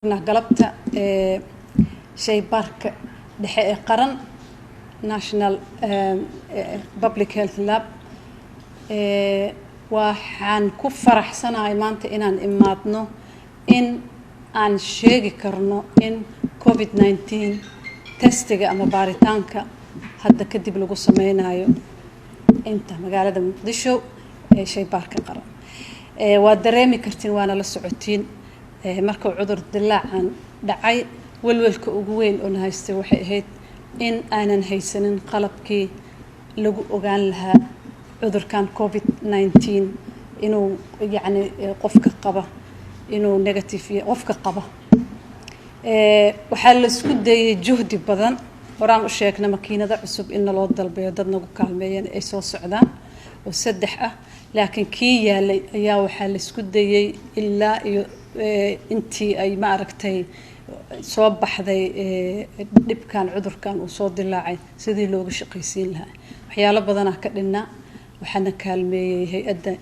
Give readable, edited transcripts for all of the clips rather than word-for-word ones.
قلبت شيء بارك دحية قرن National Public Health Lab وحن كفر سنة إيمانت إن إماتنا إن عن شيء كرنا إن COVID-19 تستجع أما باريتانك هذا كدي بلغو سمينايو أنت مقالة مقدشو شيء بارك قرن ودريمي كرتين وانا للسعودين marka cudur dilaacan dhacay walwalka ugu weyn oo haystay waxay ahayd in aanan haysanin qalabkii lagu ogaan lahaa cudurkan COVID-19 inuu yaani qofka qaba inuu negative qofka qaba waxa la isku dayay juhdi badan horaan u sheegnay makiinada cusub in loo dalbayo dad nagu kaalmeeyeen ay soo socdaan oo saddex ah laakiin kii yaalay ayaa waxa la isku dayay ilaa iyo intii ay ma aragtay soo baxday dibkan cudurkan uu soo dilaacay sidii looga shaqaysiin lahaa waxyaalo badan ka dhinna waxana kaalmeeyay hay'adda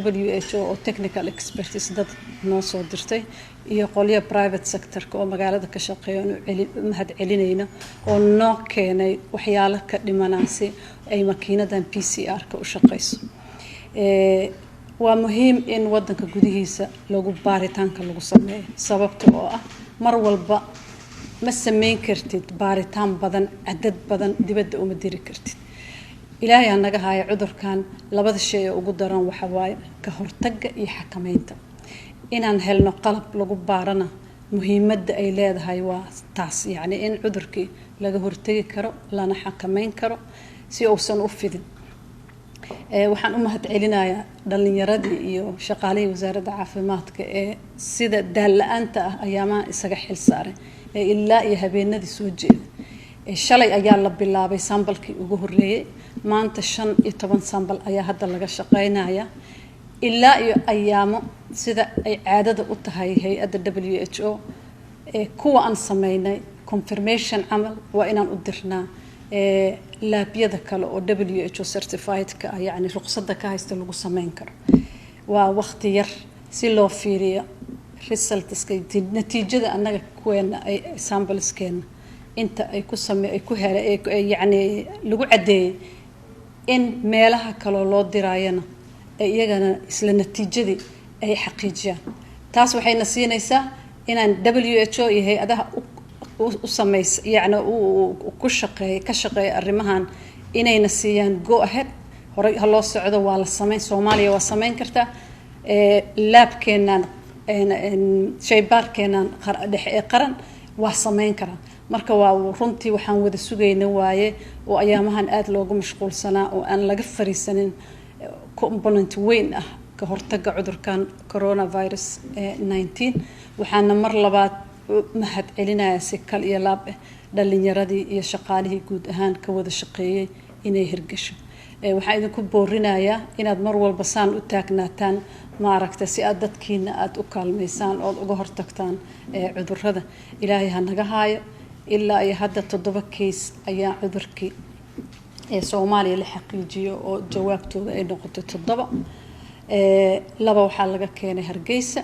WHO oo technical expertise dad noo soo dirtay iyo qoliyo private sector oo magaalada ka shaqeeyo mahad celinayna oo noo keenay waxyaalo ka dhimanaasi ay makiinadan PCR ka u shaqeyso waa muhiim in wadanka gudihiisa lagu baaritaanka lagu sameeyo sababtoo ah mar walba ma sameyn kartid baaritaan badan cadad badan dibadda uma diri kartid ilaahay anaga haya cudurkan labada shay ee ugu daran waxa waaye ka hortagga iyo xakameynta inaan helno qalab lagu baarana muhiimadda ay leedahay waa taas yaani in cudurkii laga hortagi karo lana xakameyn karo si uusan u fidin waxaan u mahad celinayaa dhalinyaradii iyo shaqaalihii wasaaradda caafimaadka ee sida daal-la'aanta ah ayaamaha isaga xil saaray ilaa iyo habeenadii soo jeeda shalay ayaa la bilaabay sambalkii ugu horeeyay maanta 15 sambal ayaa hadda laga shaqeynaya ilaa iyo ayaamo sida ay caadada u tahay hay'adda WHO kuwa aan sameynay confirmation amal waa inaan u dirnaa laabyada kale oo WHO certified ka yaani ruqsadda ka haysta lagu sameyn karo waa waqti yar si loo fiiriyo resultska natiijada anaga kuweena ay sambaleskeena inta ay ku sameey ay ku helay yaani lagu cadeeyay in meelaha kale loo diraayana iyagana isla natiijadii ay xaqiijiyaan taas waxayna siinaysaa inaan WHO iyo hay'adaha u sameys yaani ku shaqeey arrimahan inayna siiyaan go ahead hore loo socdo waa la sameyn Soomaaliya waa sameyn kartaa labkeenan shaybaarkeenan qaran waa sameyn karaa marka waa runtii waxaan wada sugaynaa waaye oo ayaamahan aad loogu mashquulsanaa oo aan laga fariisanin component weyn ah ka hortagga cudurkan coronavirus 19 waxaana mar labaad mahad celinaya si kal iyo laab dhalinyaradii iyo shaqaalihii guud ahaan ka wada shaqeeyay inay hirgasho waxaan idinku boorinayaa inaad mar walba saan u taagnaataan ma aragta si aad dadkiina aad u kaalmeysaan oo uga hortagtaan cudurrada ilaahay ha naga haayo ilaa ay hadda 7 case ayaa cudurkii Soomaaliya la xaqiijiyo oo jawaabtooda ay noqotay 7 laba waxa laga keenay Hargeysa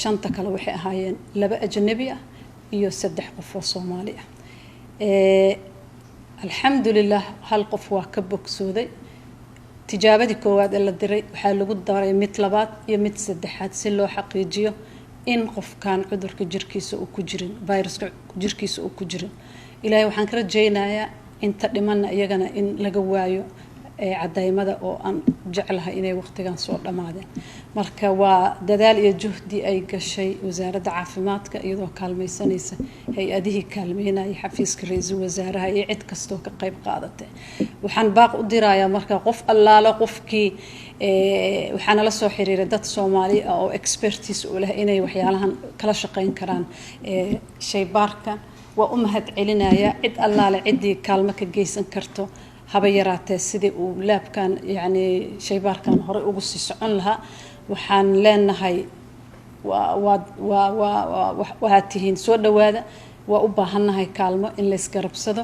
shanta kale waxay ahaayeen 2 ajnabi ah iyo 3 qof oo Soomaali ah alxamdulillah hal qof waa ka bogsooday tijaabadii koowaad ee la diray waxa lagu daray mid labaad iyo mid saddexaad si loo xaqiijiyo in qofkan cudurka jirkiisa uu ku jirin viruska jirkiisa uu ku jirin ilaahay waxaan ka rajaynayaa inta dhimanna iyagana in laga waayo cadaymada oo aan jeclahay inay waqtigan soo dhamaadeen marka waa dadaal iyo juhdi ay gashay wasaaradda caafimaadka iyadoo kaalmeysanaysa hay'adihii kaalmeynay xafiiska ra'iisul wasaaraha iyo cid kastoo ka qayb qaadatay waxaan baaq u dirayaa marka qof allaala qofkii waxaana la soo xiriiray dad Soomaali ah oo expertise u leh inay waxyaalahan kala shaqeyn karaan shaybaarka waa u mahad celinayaa cid allaala cidii kaalmo ka geysan karto haba yaraatee sidii uu laabkan yaani shaybaarkan hore ugu sii socon lahaa waxaan leenahay waa tihiin soo dhawaada waa u baahanahay kaalmo in la isgarabsado